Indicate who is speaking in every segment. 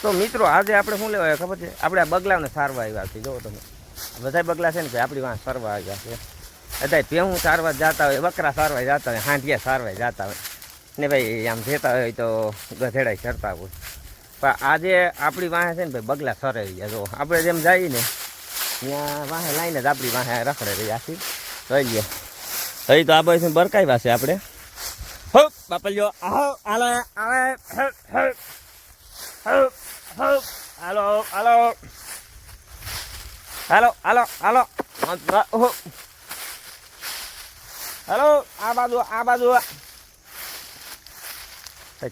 Speaker 1: તો મિત્રો આજે આપણે શું લેવાય ખબર છે, આપણે આ બગલાને સારવા આવ્યા છીએ. જો તમે બધા બગલા છે ને ભાઈ આપણી વાંસ સારવા આવ્યા છે. બધા ભેહું સારવા જતા હોય, બકરા સારવા જતા હોય, હાંડિયા સારવા જતા હોય ને ભાઈ આમ જતા હોય તો ગધેડા ચરતા હોય. પણ આજે આપણી વાહે છે ને ભાઈ બગલા સરે ગયા. જો આપણે જેમ જઈએ ને ત્યાં વાહે લાઈને જ આપણી વાહે રખડે રહી આખી જોઈ લે. હજી તો આ બાજુ બરકાવ્યા છે આપણે. હો બાપલ્યો આવો હાલો આવે હાલો હાલો હાલો હાલો હાલો હાલો આ બાજુ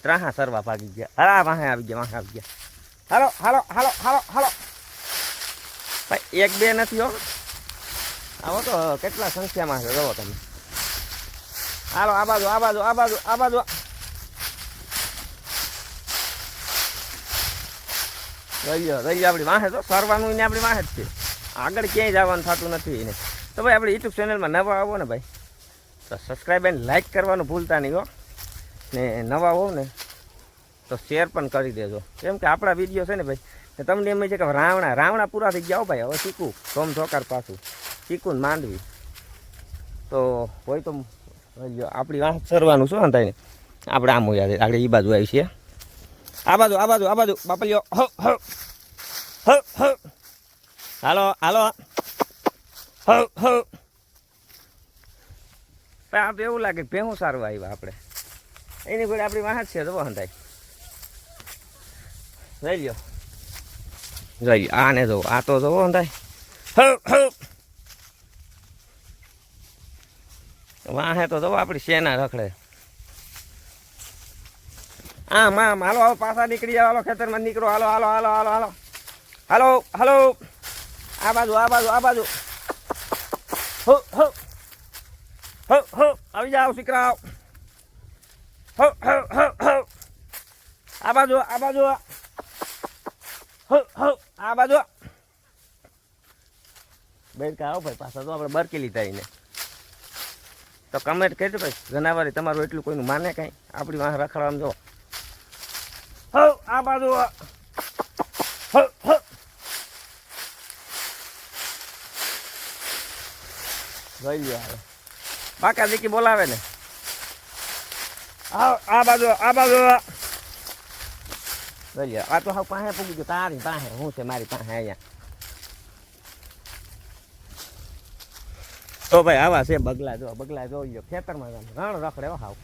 Speaker 1: ત્રાહા સરવા ભાગી ગયા. હા વાહે આવી ગયા. હાલો હાલો હાલો હાલો હાલો ભાઈ એક બે નથી હો, આવો તો કેટલા સંખ્યામાં છે જોવો તમે. હાલો આ બાજુ રહી આપણી વાહે તો સરવાનું ને આપણી વાહે જ છે. આગળ ક્યાંય જવાનું થતું નથી ને. તો ભાઈ આપણે યુટ્યુબ ચેનલમાં નવા આવો ને ભાઈ તો સબસ્ક્રાઈબ અને લાઈક કરવાનું ભૂલતા નહીં હો. ને નવા હોવ ને તો શેર પણ કરી દેજો. કેમ કે આપણા વિડીયો છે ને ભાઈ તમને એમ છે કે રાવણા પૂરા થઈ ગયા. ભાઈ હવે ચીકુ સોમ ચોકાર પાછું ચીકુ ને માંડવી તો હોય તો આપણી વાત સરવાનું શું થાય ને. આપણે આમ યાદ આગળ એ બાજુ આવી છીએ. આ બાજુ બાપલ્યો હો હો હો હો હાલો હાલો હો હો. આપણે એવું લાગે ભેહું સારું આવ્યા આપણે એની કોઈ આપણી વાહ જ છે. તો હંધાય જોઈ લો આને જો આ તો જવો હંધાય હો હો વાહે તો જવો આપણી સેના રખડે. આમ હાલો હાલો પાછા નીકળી જાવ. હાલો ખેતરમાં નીકળો. હાલો હાલો હાલો હાલો હાલો હાલો હાલો આ બાજુ હો હો હો હો આવી જાઓ શીકરાઓ. હો હો હો હો આ બાજુ હો હો આ બાજુ બેન કે આવો ભાઈ પાછા તો આપણે બરકી લીધા એને. તો કમેન્ટ કરજો ભાઈ જનાવરી તમારું એટલું કોઈનું માને કાંઈ આપણી વાહ રખડવામાં જો. હો આ બાજુ હો હો જોઈ લ્યો હવે બાકા દીકી બોલાવે ને. આ બાજુ જોઈ લ્યો. આ તો હવે પાસે પૂગી ગયો. તારી પાસે હું છે મારી પાસે અહીંયા. તો ભાઈ આવા છે બગલા જોઈ લો ખેતરમાં રણ રખડે હાવ.